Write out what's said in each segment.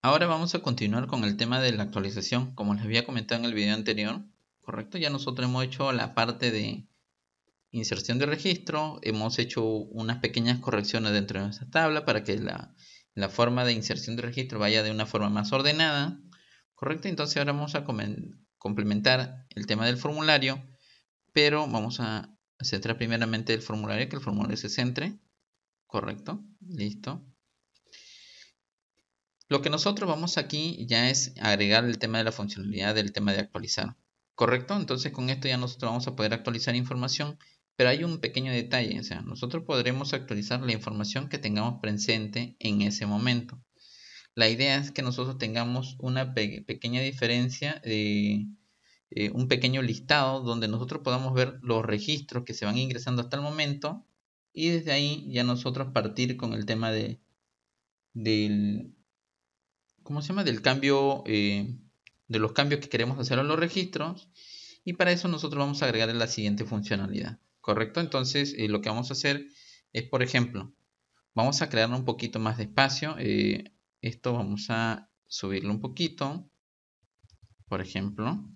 Ahora vamos a continuar con el tema de la actualización. Como les había comentado en el video anterior, correcto, ya nosotros hemos hecho la parte de inserción de registro, hemos hecho unas pequeñas correcciones dentro de nuestra tabla para que la forma de inserción de registro vaya de una forma más ordenada, correcto. Entonces ahora vamos a complementar el tema del formulario, pero vamos a centrar primeramente el formulario, que el formulario se centre, correcto, listo. Lo que nosotros vamos aquí ya es agregar el tema de la funcionalidad del tema de actualizar, correcto. Entonces con esto ya nosotros vamos a poder actualizar información, pero hay un pequeño detalle, o sea, nosotros podremos actualizar la información que tengamos presente en ese momento. La idea es que nosotros tengamos una pequeña diferencia de un pequeño listado donde nosotros podamos ver los registros que se van ingresando hasta el momento, y desde ahí ya nosotros partir con el tema del, ¿cómo se llama? Del cambio, de los cambios que queremos hacer a los registros. Y para eso nosotros vamos a agregar la siguiente funcionalidad, ¿correcto? Entonces lo que vamos a hacer es, por ejemplo, vamos a crear un poquito más de espacio. Esto vamos a subirlo un poquito, por ejemplo,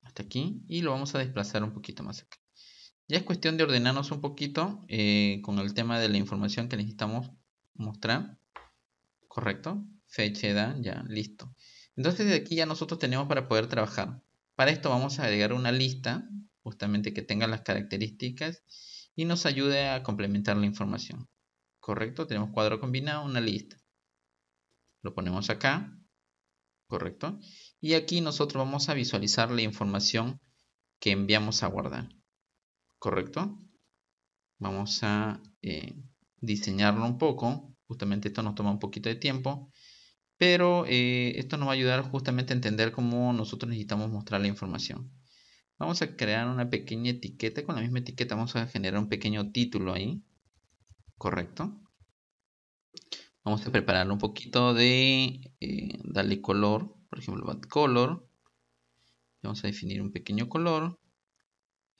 hasta aquí, y lo vamos a desplazar un poquito más acá. Ya es cuestión de ordenarnos un poquito con el tema de la información que necesitamos mostrar, ¿correcto? Fecha, edad, ya, listo. Entonces de aquí ya nosotros tenemos para poder trabajar. Para esto vamos a agregar una lista, justamente que tenga las características y nos ayude a complementar la información. ¿Correcto? Tenemos cuadro combinado, una lista. Lo ponemos acá, ¿correcto? Y aquí nosotros vamos a visualizar la información que enviamos a guardar, ¿correcto? Vamos a diseñarlo un poco. Justamente esto nos toma un poquito de tiempo, pero esto nos va a ayudar justamente a entender cómo nosotros necesitamos mostrar la información. Vamos a crear una pequeña etiqueta. Con la misma etiqueta vamos a generar un pequeño título ahí, ¿correcto? Vamos a preparar un poquito de darle color, por ejemplo, back color. Vamos a definir un pequeño color.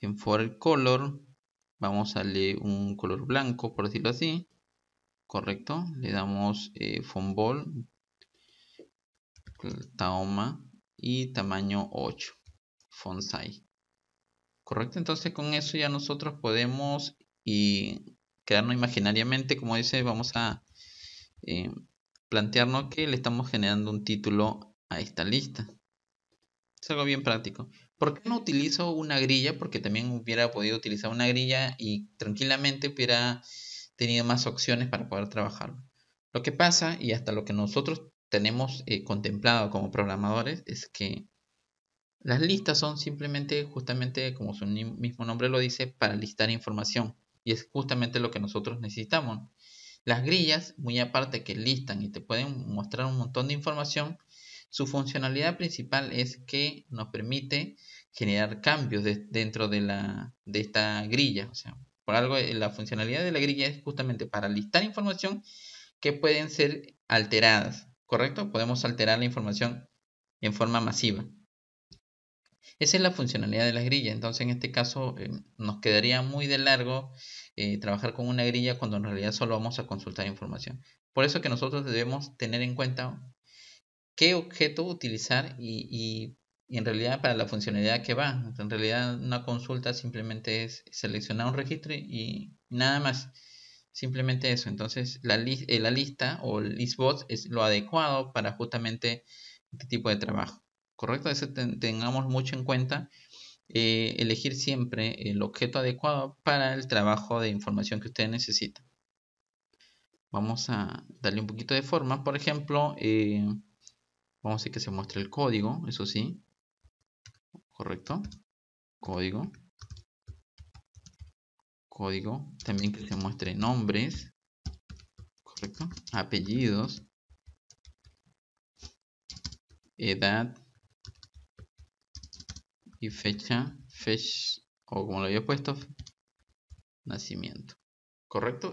En for color vamos a darle un color blanco, por decirlo así, correcto. Le damos font bold, Tahoma y tamaño 8, font size, correcto. Entonces con eso ya nosotros podemos quedarnos imaginariamente, como dice, vamos a eh, plantearnos que le estamos generando un título a esta lista. Es algo bien práctico. ¿Por qué no utilizo una grilla? Porque también hubiera podido utilizar una grilla y tranquilamente hubiera tenido más opciones para poder trabajarlo. Lo que pasa, y hasta lo que nosotros tenemos contemplado como programadores, es que las listas son simplemente, justamente como su mismo nombre lo dice, para listar información. Y es justamente lo que nosotros necesitamos. Las grillas, muy aparte que listan y te pueden mostrar un montón de información, su funcionalidad principal es que nos permite generar cambios dentro de esta grilla. O sea, por algo la funcionalidad de la grilla es justamente para listar información que pueden ser alteradas, ¿correcto? Podemos alterar la información en forma masiva. Esa es la funcionalidad de las grillas. Entonces en este caso nos quedaría muy de largo trabajar con una grilla cuando en realidad solo vamos a consultar información. Por eso que nosotros debemos tener en cuenta qué objeto utilizar y en realidad para la funcionalidad que va. En realidad una consulta simplemente es seleccionar un registro y nada más. Simplemente eso. Entonces la lista o el listbox es lo adecuado para justamente este tipo de trabajo. ¿Correcto? Eso tengamos mucho en cuenta. Elegir siempre el objeto adecuado para el trabajo de información que ustedes necesitan. Vamos a darle un poquito de forma. Por ejemplo, vamos a hacer que se muestre el código, eso sí. Correcto. Código. Código. También que se muestre nombres. Correcto. Apellidos. Edad. Y fecha. O como lo había puesto, nacimiento. Correcto.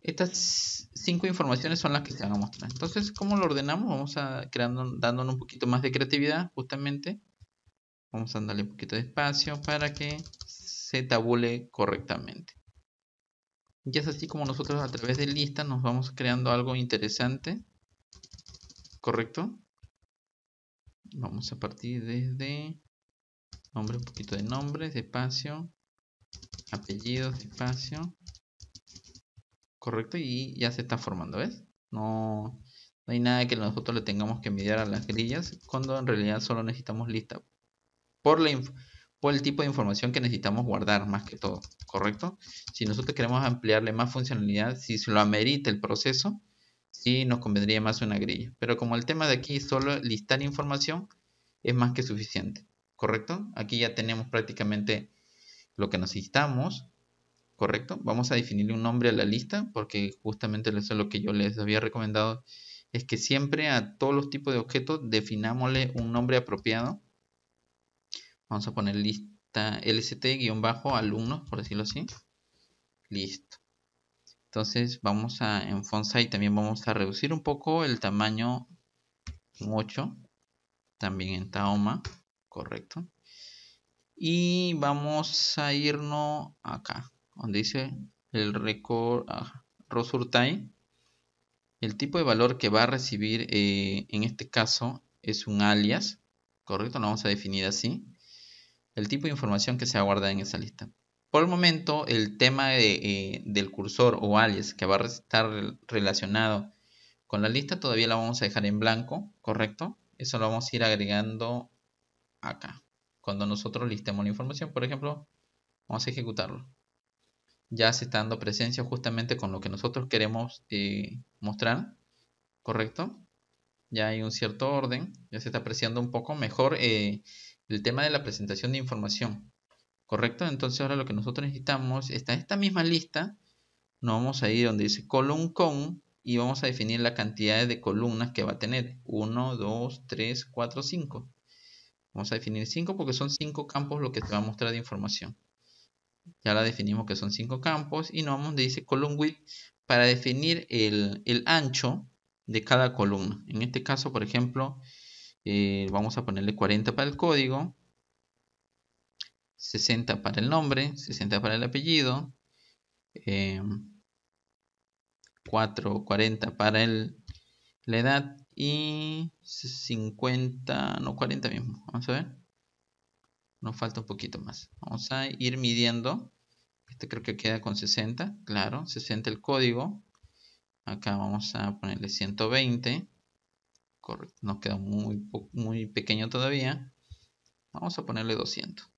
Estas 5 informaciones son las que se van a mostrar. Entonces, ¿cómo lo ordenamos? Vamos a dándonos un poquito más de creatividad, justamente. Vamos a darle un poquito de espacio para que se tabule correctamente. Y es así como nosotros a través de lista nos vamos creando algo interesante. ¿Correcto? Vamos a partir desde nombre, un poquito de nombres, espacio, apellidos, espacio. Correcto, y ya se está formando, ¿ves? No hay nada que nosotros le tengamos que envidiar a las grillas, cuando en realidad solo necesitamos lista por por el tipo de información que necesitamos guardar, más que todo, ¿correcto? Si nosotros queremos ampliarle más funcionalidad, si se lo amerita el proceso, sí nos convendría más una grilla. Pero como el tema de aquí es solo listar información, es más que suficiente, ¿correcto? Aquí ya tenemos prácticamente lo que necesitamos, ¿correcto? Vamos a definirle un nombre a la lista, porque justamente eso es lo que yo les había recomendado, es que siempre a todos los tipos de objetos definámosle un nombre apropiado. Vamos a poner lista lst-alumnos, por decirlo así. Listo. Entonces vamos en font size también vamos a reducir un poco el tamaño en 8. También en Tahoma, correcto. Y vamos a irnos acá, donde dice el record Rosurtai. El tipo de valor que va a recibir en este caso es un alias, correcto, lo vamos a definir así. El tipo de información que se va a guardar en esa lista. Por el momento, el tema del cursor o alias que va a estar relacionado con la lista todavía la vamos a dejar en blanco, correcto. Eso lo vamos a ir agregando acá. Cuando nosotros listemos la información, por ejemplo, vamos a ejecutarlo. Ya se está dando presencia justamente con lo que nosotros queremos mostrar, correcto. Ya hay un cierto orden, ya se está apreciando un poco mejor el tema de la presentación de información, correcto. Entonces ahora lo que nosotros necesitamos está esta misma lista, nos vamos a ir donde dice column con y vamos a definir la cantidad de columnas que va a tener, 1, 2, 3, 4, 5. Vamos a definir 5 porque son 5 campos lo que te va a mostrar de información. Ya la definimos que son 5 campos y nos vamos donde dice column width para definir el ancho de cada columna. En este caso, por ejemplo, vamos a ponerle 40 para el código, 60 para el nombre, 60 para el apellido, 40 para la edad y 50, no 40 mismo. Vamos a ver. Nos falta un poquito más. Vamos a ir midiendo. Este creo que queda con 60. Claro, 60 el código. Acá vamos a ponerle 120. Correcto. Nos queda muy pequeño todavía. Vamos a ponerle 200.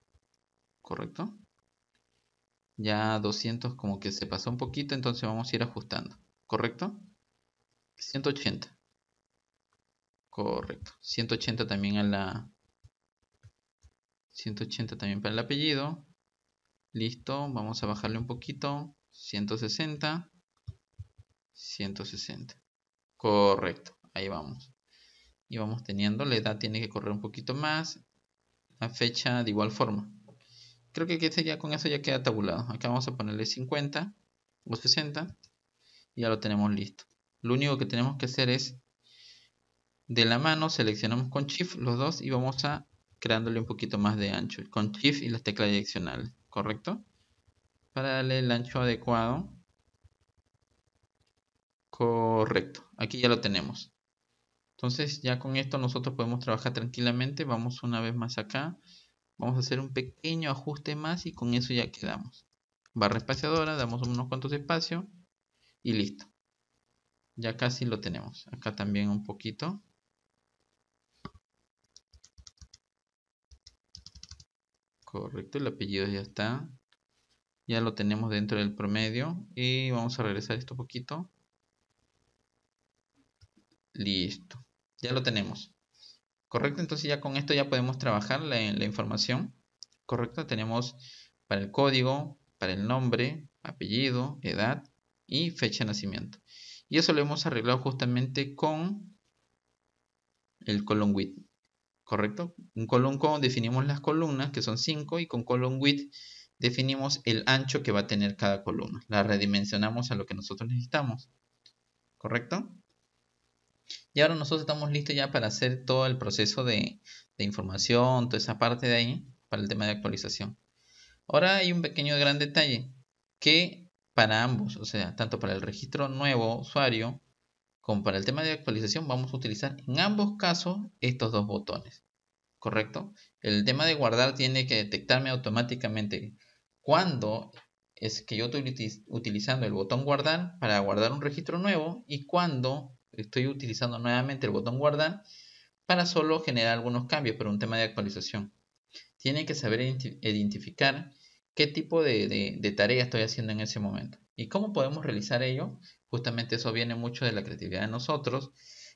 Correcto. Ya 200 como que se pasó un poquito. Entonces vamos a ir ajustando. Correcto. 180. Correcto. 180 también a la... 180 también para el apellido. Listo. Vamos a bajarle un poquito. 160. 160. Correcto. Ahí vamos. Y vamos teniendo. La edad tiene que correr un poquito más. La fecha de igual forma. Creo que ya con eso ya queda tabulado. Acá vamos a ponerle 50 o 60. Y ya lo tenemos listo. Lo único que tenemos que hacer es de la mano seleccionamos con Shift los dos y vamos a creándole un poquito más de ancho con Shift y las teclas direccionales, ¿correcto? Para darle el ancho adecuado. Correcto, aquí ya lo tenemos. Entonces ya con esto nosotros podemos trabajar tranquilamente. Vamos una vez más acá. Vamos a hacer un pequeño ajuste más y con eso ya quedamos. Barra espaciadora, damos unos cuantos espacios y listo. Ya casi lo tenemos. Acá también un poquito. Correcto, el apellido ya está. Ya lo tenemos dentro del promedio. Y vamos a regresar esto un poquito. Listo. Ya lo tenemos. Correcto, entonces ya con esto ya podemos trabajar la información. Correcto, tenemos para el código, para el nombre, apellido, edad y fecha de nacimiento. Y eso lo hemos arreglado justamente con el column width. Correcto, en column con definimos las columnas que son 5 y con column width definimos el ancho que va a tener cada columna. La redimensionamos a lo que nosotros necesitamos. ¿Correcto? Y ahora nosotros estamos listos ya para hacer todo el proceso de información, toda esa parte de ahí, para el tema de actualización. Ahora hay un pequeño gran detalle, que para ambos, o sea, tanto para el registro nuevo usuario, como para el tema de actualización, vamos a utilizar en ambos casos estos dos botones, ¿correcto? El tema de guardar tiene que detectarme automáticamente cuando es que yo estoy utilizando el botón guardar para guardar un registro nuevo y cuando estoy utilizando nuevamente el botón guardar para solo generar algunos cambios por un tema de actualización. Tiene que saber identificar qué tipo de tarea estoy haciendo en ese momento. ¿Y cómo podemos realizar ello? Justamente eso viene mucho de la creatividad de nosotros.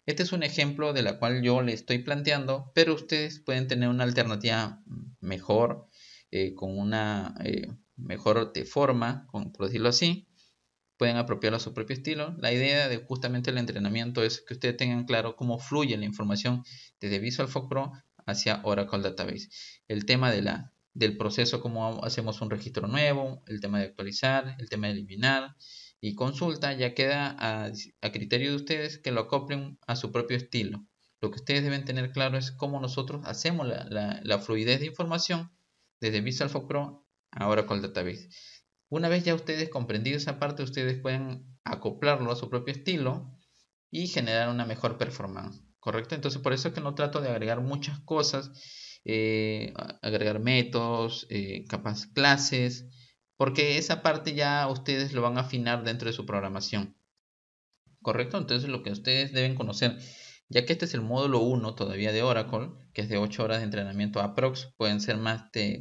Este es un ejemplo de la cual yo le estoy planteando, pero ustedes pueden tener una alternativa mejor, con una mejor de forma, por decirlo así. Pueden apropiarlo a su propio estilo. La idea de justamente el entrenamiento es que ustedes tengan claro cómo fluye la información desde Visual Force Pro hacia Oracle Database. El tema del proceso, cómo hacemos un registro nuevo, el tema de actualizar, el tema de eliminar y consulta, ya queda a criterio de ustedes que lo acoplen a su propio estilo. Lo que ustedes deben tener claro es cómo nosotros hacemos la fluidez de información desde Visual Force Pro a Oracle Database. Una vez ya ustedes comprendido esa parte, ustedes pueden acoplarlo a su propio estilo y generar una mejor performance, ¿correcto? Entonces por eso es que no trato de agregar muchas cosas, agregar métodos, capaz clases, porque esa parte ya ustedes lo van a afinar dentro de su programación, ¿correcto? Entonces lo que ustedes deben conocer, ya que este es el módulo 1 todavía de Oracle, que es de 8 horas de entrenamiento aprox, pueden ser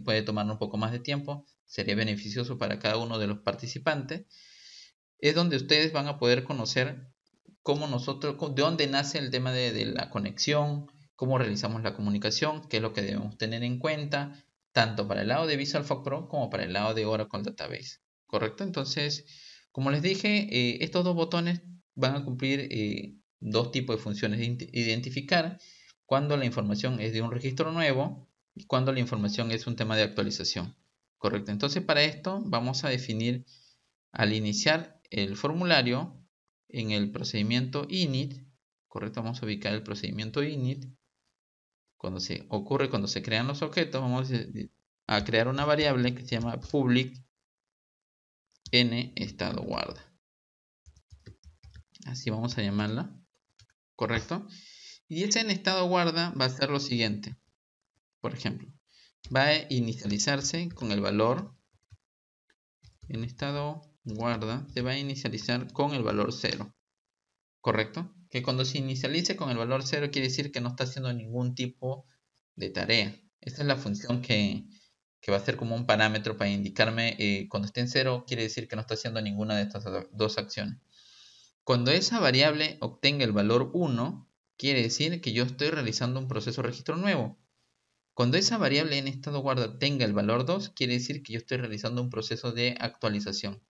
puede tomar un poco más de tiempo, sería beneficioso para cada uno de los participantes, es donde ustedes van a poder conocer cómo nosotros, de dónde nace el tema de la conexión, cómo realizamos la comunicación, qué es lo que debemos tener en cuenta, tanto para el lado de Visual Force Pro como para el lado de Oracle Database, ¿correcto? Entonces, como les dije, estos dos botones van a cumplir dos tipos de funciones: identificar cuando la información es de un registro nuevo y cuando la información es un tema de actualización, ¿correcto? Entonces, para esto vamos a definir, al iniciar el formulario, en el procedimiento init, ¿correcto? Vamos a ubicar el procedimiento init. Cuando se crean los objetos, vamos a crear una variable que se llama public n estado guarda. Así vamos a llamarla, ¿correcto? Y ese en estado guarda va a ser lo siguiente. Por ejemplo, va a inicializarse con el valor en estado guarda, se va a inicializar con el valor 0, ¿correcto? Que cuando se inicialice con el valor 0 quiere decir que no está haciendo ningún tipo de tarea. Esta es la función que va a ser como un parámetro para indicarme, cuando esté en 0 quiere decir que no está haciendo ninguna de estas dos acciones. Cuando esa variable obtenga el valor 1, quiere decir que yo estoy realizando un proceso de registro nuevo. Cuando esa variable en estado guarda obtenga el valor 2, quiere decir que yo estoy realizando un proceso de actualización.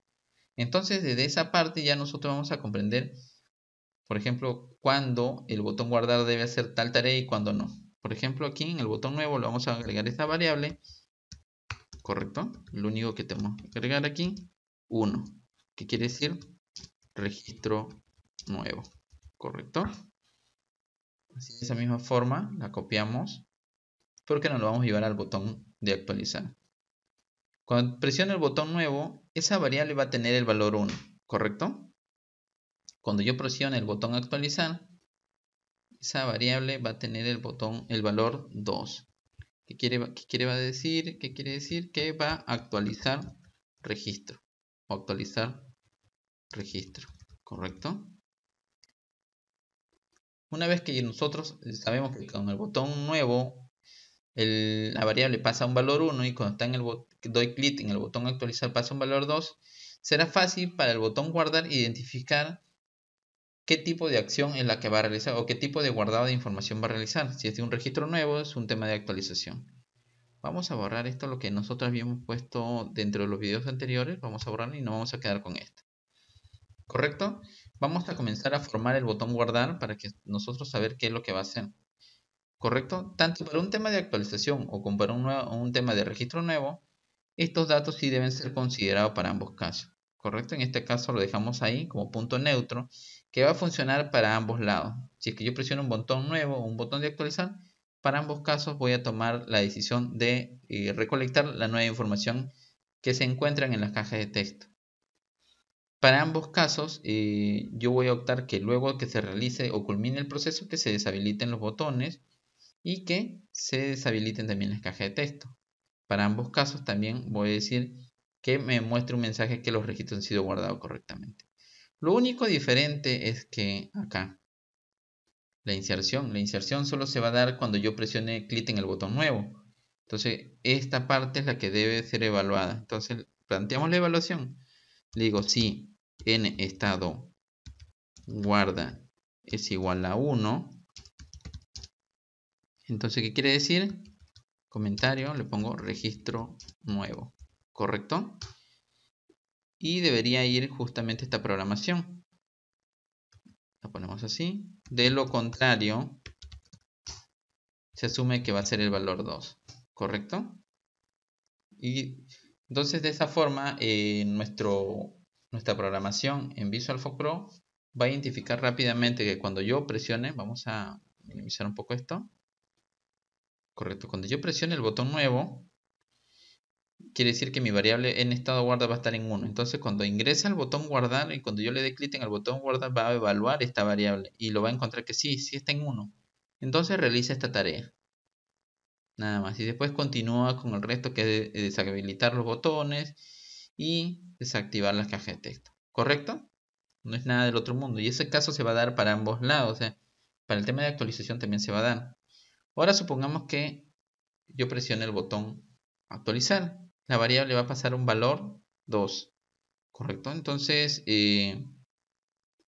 Entonces, desde esa parte ya nosotros vamos a comprender, por ejemplo, cuándo el botón guardar debe hacer tal tarea y cuándo no. Por ejemplo, aquí en el botón nuevo le vamos a agregar esta variable, ¿correcto? Lo único que tenemos que agregar aquí, 1, que quiere decir registro nuevo, ¿correcto? Así, de esa misma forma la copiamos, porque nos lo vamos a llevar al botón de actualizar. Cuando presione el botón nuevo, esa variable va a tener el valor 1, ¿correcto? Cuando yo presione el botón actualizar, esa variable va a tener el valor 2. ¿Qué quiere decir? ¿Qué quiere decir? Que va a actualizar registro o actualizar registro, ¿correcto? Una vez que nosotros sabemos que con el botón nuevo la variable pasa a un valor 1 y cuando está doy clic en el botón actualizar pasa a un valor 2, será fácil para el botón guardar identificar qué tipo de acción es la que va a realizar o qué tipo de guardado de información va a realizar. Si es de un registro nuevo, es un tema de actualización. Vamos a borrar esto, lo que nosotros habíamos puesto dentro de los videos anteriores. Vamos a borrarlo y nos vamos a quedar con esto, ¿correcto? Vamos a comenzar a formar el botón guardar para que nosotros saber qué es lo que va a hacer, ¿correcto? Tanto para un tema de actualización o como para un tema de registro nuevo, estos datos sí deben ser considerados para ambos casos, ¿correcto? En este caso lo dejamos ahí como punto neutro, que va a funcionar para ambos lados. Si es que yo presiono un botón nuevo o un botón de actualizar, para ambos casos voy a tomar la decisión de recolectar la nueva información que se encuentran en las cajas de texto. Para ambos casos, yo voy a optar que luego que se realice o culmine el proceso, que se deshabiliten los botones y que se deshabiliten también las cajas de texto. Para ambos casos también voy a decir que me muestre un mensaje que los registros han sido guardados correctamente. Lo único diferente es que acá la inserción solo se va a dar cuando yo presione clic en el botón nuevo. Entonces esta parte es la que debe ser evaluada. Entonces planteamos la evaluación. Le digo si en estado guarda es igual a 1. Entonces, ¿qué quiere decir? Comentario, le pongo registro nuevo. ¿Correcto? Y debería ir justamente esta programación. La ponemos así. De lo contrario, se asume que va a ser el valor 2. ¿Correcto? Y entonces de esa forma nuestra programación en Visual Force Pro va a identificar rápidamente que cuando yo presione, vamos a minimizar un poco esto. Correcto, cuando yo presione el botón nuevo, quiere decir que mi variable en estado guarda va a estar en 1. Entonces cuando ingresa al botón guardar y cuando yo le dé clic en el botón guardar va a evaluar esta variable y lo va a encontrar que sí está en 1. Entonces realiza esta tarea. Nada más. Y después continúa con el resto, que es deshabilitar los botones y desactivar las cajas de texto. ¿Correcto? No es nada del otro mundo. Y ese caso se va a dar para ambos lados. O sea, para el tema de actualización también se va a dar. Ahora supongamos que yo presione el botón actualizar. La variable va a pasar un valor 2. ¿Correcto? Entonces,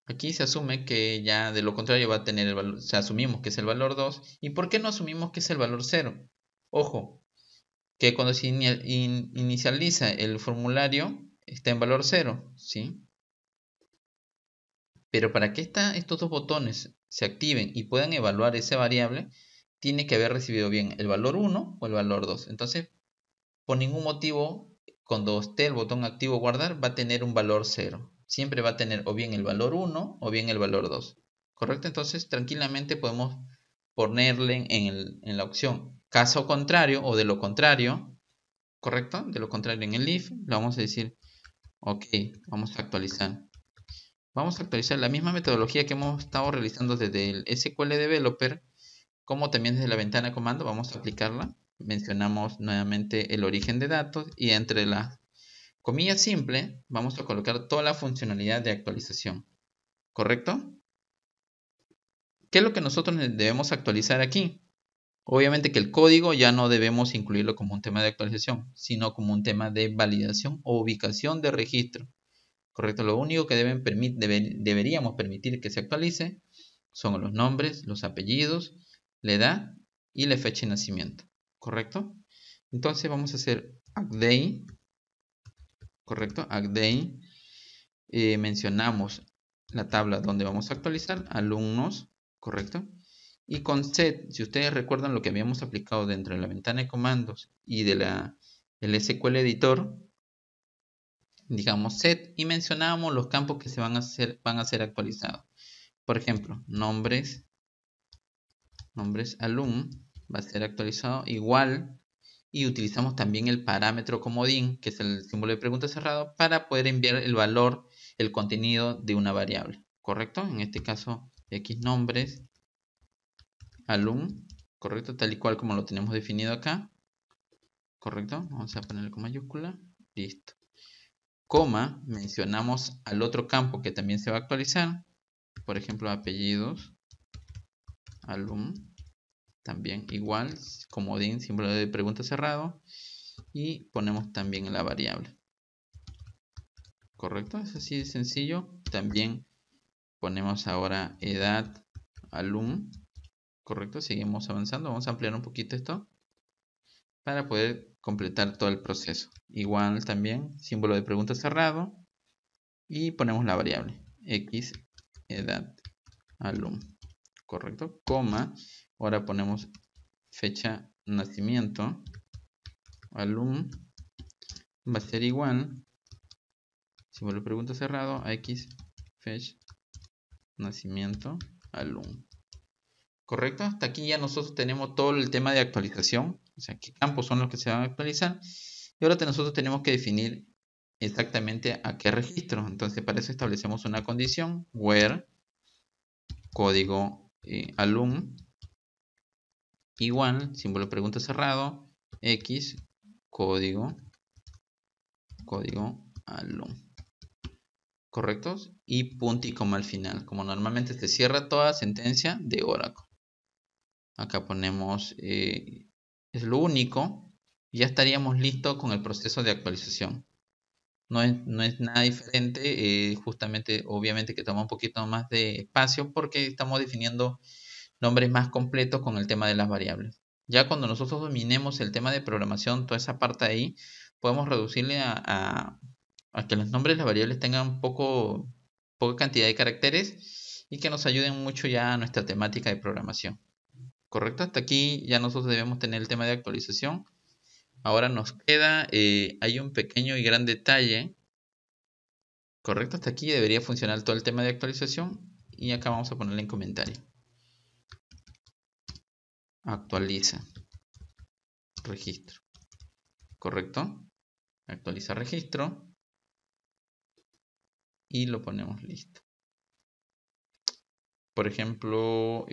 aquí se asume que ya de lo contrario va a tener el valor. O sea, asumimos que es el valor 2. ¿Y por qué no asumimos que es el valor 0? Ojo, que cuando se inicializa el formulario está en valor 0, ¿sí? Pero para que estos dos botones se activen y puedan evaluar esa variable, tiene que haber recibido bien el valor 1 o el valor 2. Entonces, por ningún motivo, cuando esté el botón activo guardar, va a tener un valor 0. Siempre va a tener o bien el valor 1 o bien el valor 2. ¿Correcto? Entonces, tranquilamente podemos ponerle en la opción caso contrario o de lo contrario. ¿Correcto? De lo contrario, en el if le vamos a decir, ok, vamos a actualizar. Vamos a actualizar la misma metodología que hemos estado realizando desde el SQL Developer, como también desde la ventana de comando, vamos a aplicarla. Mencionamos nuevamente el origen de datos y entre las comillas simples vamos a colocar toda la funcionalidad de actualización. ¿Correcto? ¿Qué es lo que nosotros debemos actualizar aquí? Obviamente que el código ya no debemos incluirlo como un tema de actualización, sino como un tema de validación o ubicación de registro. Correcto, lo único que deberíamos permitir que se actualice son los nombres, los apellidos, la edad y la fecha de nacimiento. ¿Correcto? Entonces vamos a hacer update. ¿Correcto? Update. Mencionamos la tabla donde vamos a actualizar alumnos. ¿Correcto? Y con set, si ustedes recuerdan lo que habíamos aplicado dentro de la ventana de comandos y del SQL Editor, digamos set y mencionábamos los campos que van a ser actualizados. Por ejemplo, nombres alum va a ser actualizado igual y utilizamos también el parámetro comodín, que es el símbolo de pregunta cerrado, para poder enviar el valor, el contenido de una variable. ¿Correcto? En este caso, x nombres alum, correcto, tal y cual como lo tenemos definido acá. Correcto, vamos a ponerlo con mayúscula, listo. Coma, mencionamos al otro campo que también se va a actualizar, por ejemplo apellidos, alum, también igual, comodín, símbolo de pregunta cerrado, y ponemos también la variable. Correcto, es así de sencillo. También ponemos ahora edad alum. Correcto, seguimos avanzando, vamos a ampliar un poquito esto para poder completar todo el proceso. Igual también símbolo de pregunta cerrado y ponemos la variable x edad alum. Correcto, coma, ahora ponemos fecha nacimiento alum va a ser igual, símbolo de pregunta cerrado, a x fecha nacimiento alum. ¿Correcto? Hasta aquí ya nosotros tenemos todo el tema de actualización, o sea, qué campos son los que se van a actualizar. Y ahora nosotros tenemos que definir exactamente a qué registro. Entonces, para eso establecemos una condición, where código alum igual, símbolo de pregunta cerrado, x código alum. ¿Correctos? Y punto y coma al final, como normalmente se cierra toda sentencia de Oracle. Acá ponemos, es lo único, y ya estaríamos listos con el proceso de actualización. No es nada diferente, justamente, obviamente que toma un poquito más de espacio porque estamos definiendo nombres más completos con el tema de las variables. Ya cuando nosotros dominemos el tema de programación, toda esa parte ahí, podemos reducirle a que los nombres de las variables tengan poca cantidad de caracteres y que nos ayuden mucho ya a nuestra temática de programación. ¿Correcto? Hasta aquí ya nosotros debemos tener el tema de actualización. Ahora nos queda, hay un pequeño y gran detalle. ¿Correcto? Hasta aquí debería funcionar todo el tema de actualización. Y acá vamos a ponerle en comentario. Actualiza registro. ¿Correcto? Actualiza registro. Y lo ponemos listo. Por ejemplo,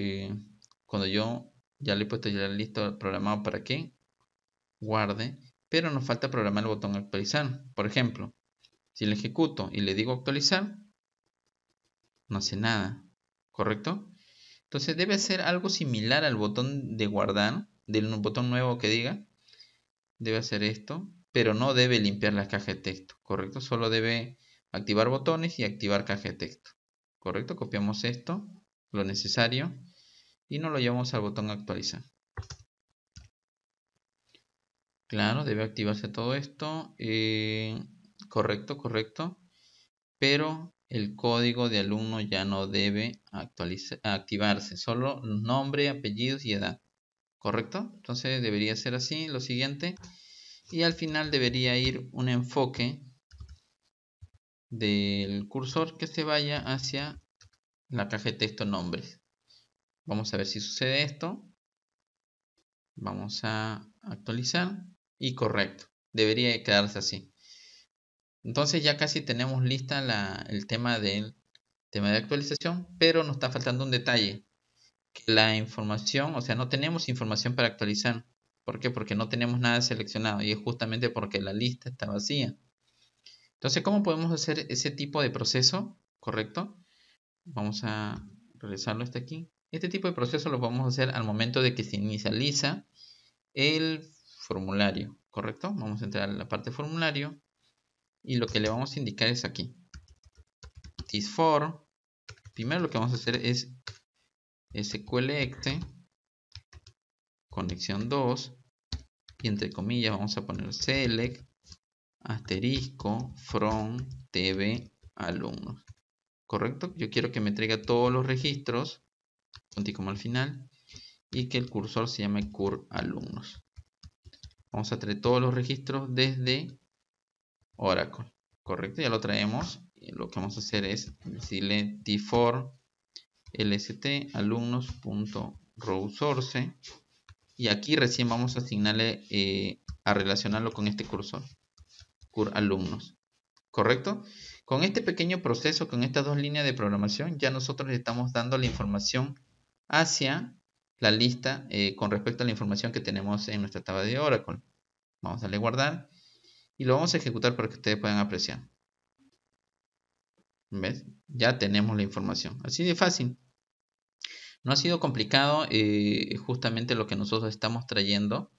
cuando yo ya le he puesto ya listo programado para que guarde, pero nos falta programar el botón actualizar. Por ejemplo, si le ejecuto y le digo actualizar, no hace nada, ¿correcto? Entonces debe ser algo similar al botón de guardar, del botón nuevo que diga, debe hacer esto, pero no debe limpiar la caja de texto, ¿correcto? Solo debe activar botones y activar caja de texto, ¿correcto? Copiamos esto, lo necesario, y nos lo llevamos al botón actualizar. Claro, debe activarse todo esto, correcto, pero el código de alumno ya no debe activarse, solo nombre, apellidos y edad, ¿correcto? Entonces debería ser así, lo siguiente, y al final debería ir un enfoque del cursor que se vaya hacia la caja de texto nombres. Vamos a ver si sucede esto. Vamos a actualizar y correcto, debería quedarse así. Entonces ya casi tenemos lista el tema de actualización, pero nos está faltando un detalle, que la información, o sea, no tenemos información para actualizar. ¿Por qué? Porque no tenemos nada seleccionado y es justamente porque la lista está vacía. Entonces, ¿cómo podemos hacer ese tipo de proceso? ¿Correcto? Vamos a realizarlo hasta aquí. Este tipo de proceso lo vamos a hacer al momento de que se inicializa el formulario, ¿correcto? Vamos a entrar a la parte formulario y lo que le vamos a indicar es aquí. This for, primero lo que vamos a hacer es SQLexe, conexión 2, y entre comillas vamos a poner select asterisco from tv alumnos, ¿correcto? Yo quiero que me traiga todos los registros, punto y coma al final, y que el cursor se llame cur alumnos. Vamos a traer todos los registros desde Oracle, ¿correcto? Ya lo traemos. Y lo que vamos a hacer es decirle t4 lst alumnos.rowsource, y aquí recién vamos a asignarle a relacionarlo con este cursor, cur alumnos, ¿correcto? Con este pequeño proceso, con estas dos líneas de programación, ya nosotros le estamos dando la información hacia la lista con respecto a la información que tenemos en nuestra tabla de Oracle. Vamos a darle guardar y lo vamos a ejecutar para que ustedes puedan apreciar. ¿Ves? Ya tenemos la información. Así de fácil. No ha sido complicado, justamente lo que nosotros estamos trayendo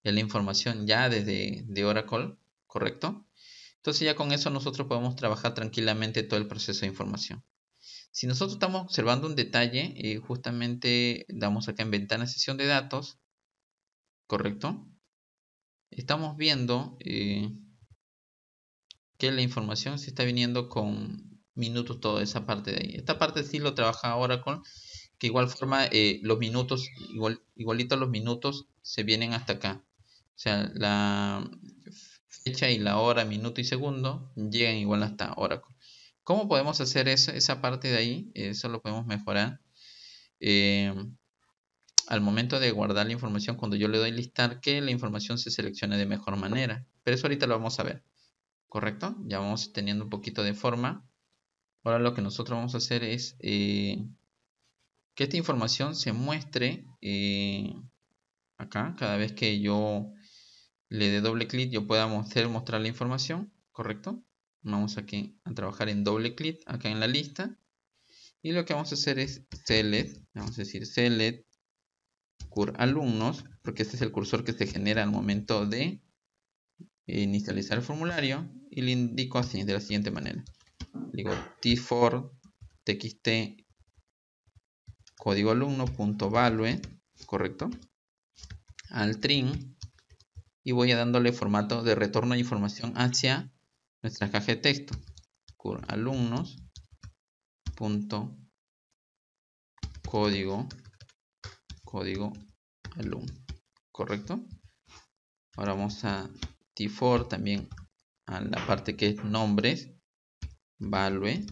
es la información ya desde de Oracle, ¿correcto? Entonces ya con eso nosotros podemos trabajar tranquilamente todo el proceso de información. Si nosotros estamos observando un detalle, justamente damos acá en ventana sesión de datos, ¿correcto? Estamos viendo que la información se está viniendo con minutos, toda esa parte de ahí. Esta parte sí lo trabaja Oracle, que igual forma los minutos, igualito los minutos se vienen hasta acá. O sea, la fecha y la hora, minuto y segundo llegan igual hasta Oracle. ¿Cómo podemos hacer eso, esa parte de ahí? Eso lo podemos mejorar. al momento de guardar la información, cuando yo le doy listar, que la información se seleccione de mejor manera. Pero eso ahorita lo vamos a ver. ¿Correcto? Ya vamos teniendo un poquito de forma. Ahora lo que nosotros vamos a hacer es que esta información se muestre acá. Cada vez que yo le dé doble clic, yo pueda mostrar la información. ¿Correcto? Vamos aquí a trabajar en doble clic acá en la lista. Y lo que vamos a hacer es select. Vamos a decir select alumnos, porque este es el cursor que se genera al momento de inicializar el formulario, y le indico así, de la siguiente manera. Digo t4 txt código alumno.value, correcto, al trim, y voy a dándole formato de retorno de información hacia nuestra caja de texto, alumnos código alumno, correcto. Ahora vamos a t4 también a la parte que es nombres, value.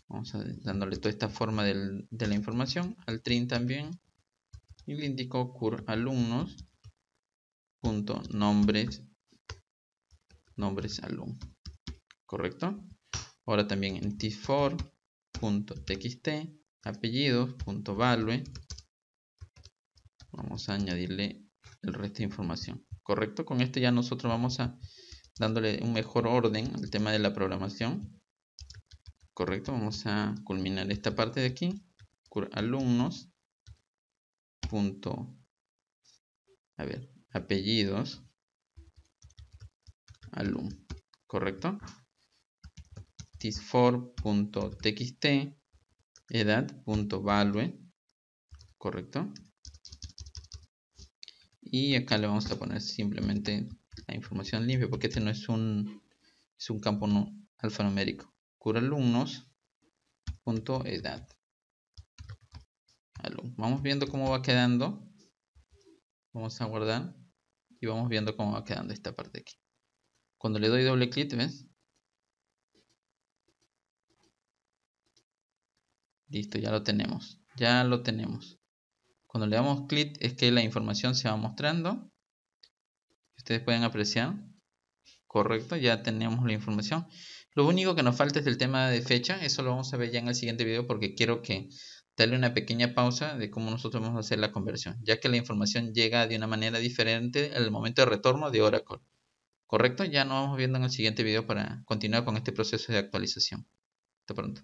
Vamos a dándole toda esta forma de la información, al trim también, y le indico alumnos punto nombres alumno, correcto. Ahora también en t4 punto txt apellidos punto value vamos a añadirle el resto de información, correcto. Con esto ya nosotros vamos a dándole un mejor orden al tema de la programación, correcto. Vamos a culminar esta parte de aquí, alumnos punto apellidos alumno, correcto. tis4.txt edad.value, correcto. Y acá le vamos a poner simplemente la información limpia, porque este no es un campo alfanumérico. alumnos.edad alumno. Vamos viendo cómo va quedando. Vamos a guardar y vamos viendo cómo va quedando esta parte aquí. Cuando le doy doble clic, ¿ves? Listo, ya lo tenemos. Ya lo tenemos. Cuando le damos clic es que la información se va mostrando. Ustedes pueden apreciar. Correcto, ya tenemos la información. Lo único que nos falta es el tema de fecha. Eso lo vamos a ver ya en el siguiente video, porque quiero que darle una pequeña pausa de cómo nosotros vamos a hacer la conversión, ya que la información llega de una manera diferente al momento de retorno de Oracle. Correcto, ya nos vamos viendo en el siguiente video para continuar con este proceso de actualización. Hasta pronto.